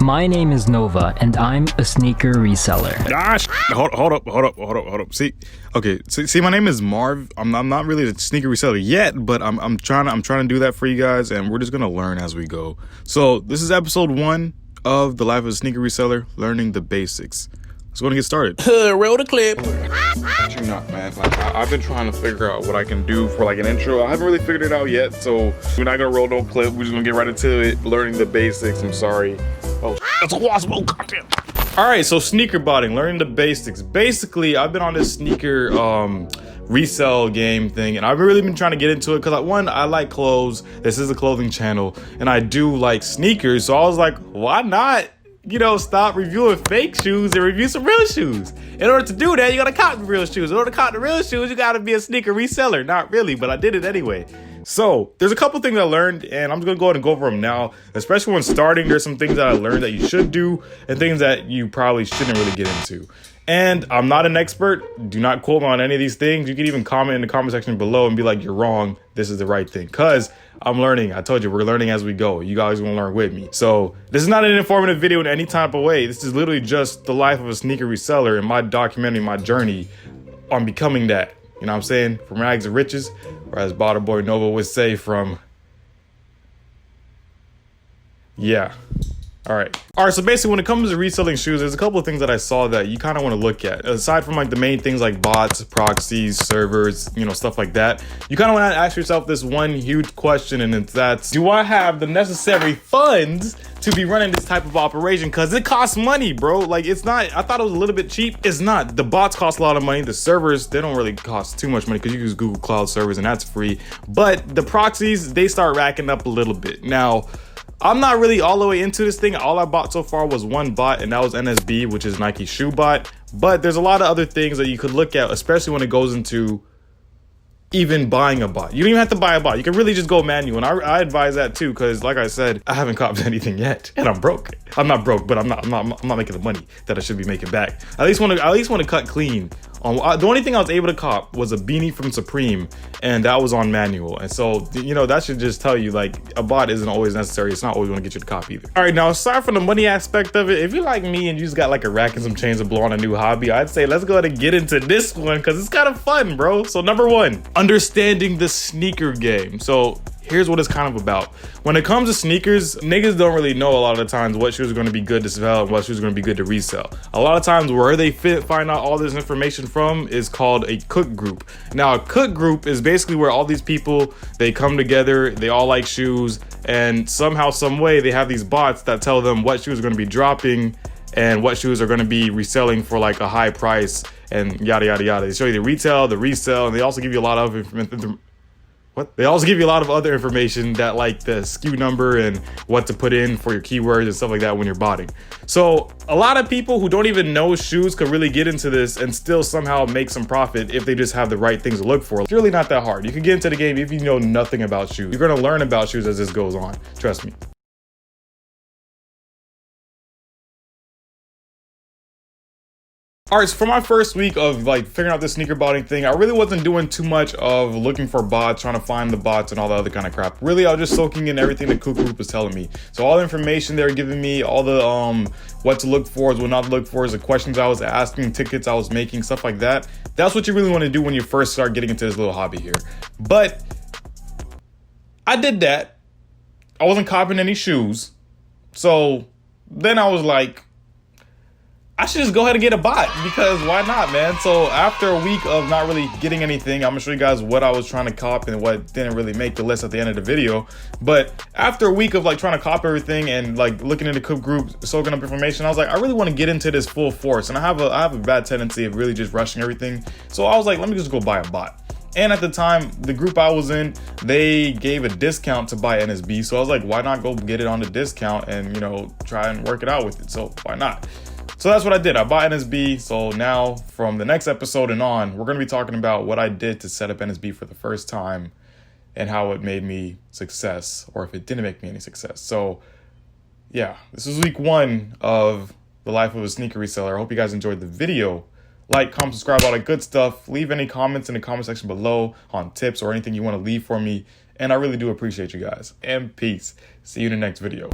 My name is Nova, and I'm a sneaker reseller. Gosh, hold up. See, my name is Marv. I'm not really a sneaker reseller yet, but I'm trying to do that for you guys, and we're just gonna learn as we go. So this is episode 1 of the life of a sneaker reseller, learning the basics. Let's go and get started. Roll the clip. You not, man. Like, I've been trying to figure out what I can do for like an intro. I haven't really figured it out yet, so we're not gonna roll no clip. We're just gonna get right into it, learning the basics. I'm sorry. Oh, it's a wasp content. All right, so sneaker botting, learning the basics. Basically, I've been on this sneaker resell game thing, and I've really been trying to get into it because, one, I like clothes. This is a clothing channel, and I do like sneakers. So I was like, why not? Stop reviewing fake shoes and review some real shoes. In order to do that, you gotta cop the real shoes. In order to cop the real shoes, you gotta be a sneaker reseller. Not really, but I did it anyway. So there's a couple things I learned, and I'm just gonna go ahead and go over them now. Especially when starting, there's some things that I learned that you should do and things that you probably shouldn't really get into. And I'm not an expert. Do not quote me on any of these things. You can even comment in the comment section below and be like, you're wrong. This is the right thing. Because I'm learning. I told you, we're learning as we go. You guys are going to learn with me. So this is not an informative video in any type of way. This is literally just the life of a sneaker reseller and my documenting my journey on becoming that. You know what I'm saying? From rags to riches. Or as Bottle Boy Nova would say, from... Yeah. All right, so basically when it comes to reselling shoes, there's a couple of things that I saw that you kind of want to look at. Aside from like the main things like bots, proxies, servers, stuff like that, you kind of want to ask yourself this one huge question, and it's that, do I have the necessary funds to be running this type of operation? Because it costs money, bro. Like, it's not, I thought it was a little bit cheap. It's not. The bots cost a lot of money. The servers, they don't really cost too much money because you use Google Cloud servers and that's free. But the proxies, they start racking up a little bit. Now, I'm not really all the way into this thing. All I bought so far was one bot, and that was NSB, which is Nike shoe bot. But there's a lot of other things that you could look at, especially when it goes into even buying a bot. You don't even have to buy a bot. You can really just go manual, and I advise that too, because like I said, I haven't copped anything yet, and I'm broke. I'm not broke, but I'm not making the money that I should be making back. I at least want to cut clean. The only thing I was able to cop was a beanie from Supreme, and that was on manual. And so, that should just tell you, like, a bot isn't always necessary. It's not always going to get you to cop either. All right, now, aside from the money aspect of it, if you're like me and you just got like a rack and some chains to blow on a new hobby, I'd say let's go ahead and get into this one because it's kind of fun, bro. So number 1, understanding the sneaker game. So here's what it's kind of about. When it comes to sneakers, niggas don't really know a lot of the times what shoes are going to be good to sell and what shoes are going to be good to resell. A lot of times where they find out all this information from is called a cook group. Now, a cook group is basically where all these people, they come together, they all like shoes, and somehow, some way, they have these bots that tell them what shoes are going to be dropping and what shoes are going to be reselling for like a high price and yada, yada, yada. They show you the retail, the resell, and they also give you a lot of information. They also give you a lot of other information that like the SKU number and what to put in for your keywords and stuff like that when you're botting. So a lot of people who don't even know shoes could really get into this and still somehow make some profit if they just have the right things to look for. It's really not that hard. You can get into the game if you know nothing about shoes. You're going to learn about shoes as this goes on. Trust me. All right, so for my first week of like figuring out this sneaker botting thing, I really wasn't doing too much of looking for bots, trying to find the bots and all the other kind of crap. Really, I was just soaking in everything the Cook Group was telling me. So all the information they were giving me, all the what to look for, what not to look for, the questions I was asking, tickets I was making, stuff like that. That's what you really want to do when you first start getting into this little hobby here. But I did that. I wasn't copping any shoes. So then I was like, I should just go ahead and get a bot because why not, man? So after a week of not really getting anything, I'm gonna show you guys what I was trying to cop and what didn't really make the list at the end of the video. But after a week of like trying to cop everything and like looking into Cook Group, soaking up information, I was like, I really want to get into this full force. And I have a bad tendency of really just rushing everything. So I was like, let me just go buy a bot. And at the time, the group I was in, they gave a discount to buy NSB. So I was like, why not go get it on the discount and, try and work it out with it? So why not? So that's what I did. I bought NSB. So now from the next episode and on, we're going to be talking about what I did to set up NSB for the first time and how it made me success or if it didn't make me any success. So yeah, this is week 1 of the life of a sneaker reseller. I hope you guys enjoyed the video. Like, comment, subscribe, all that good stuff. Leave any comments in the comment section below on tips or anything you want to leave for me. And I really do appreciate you guys. And peace. See you in the next video.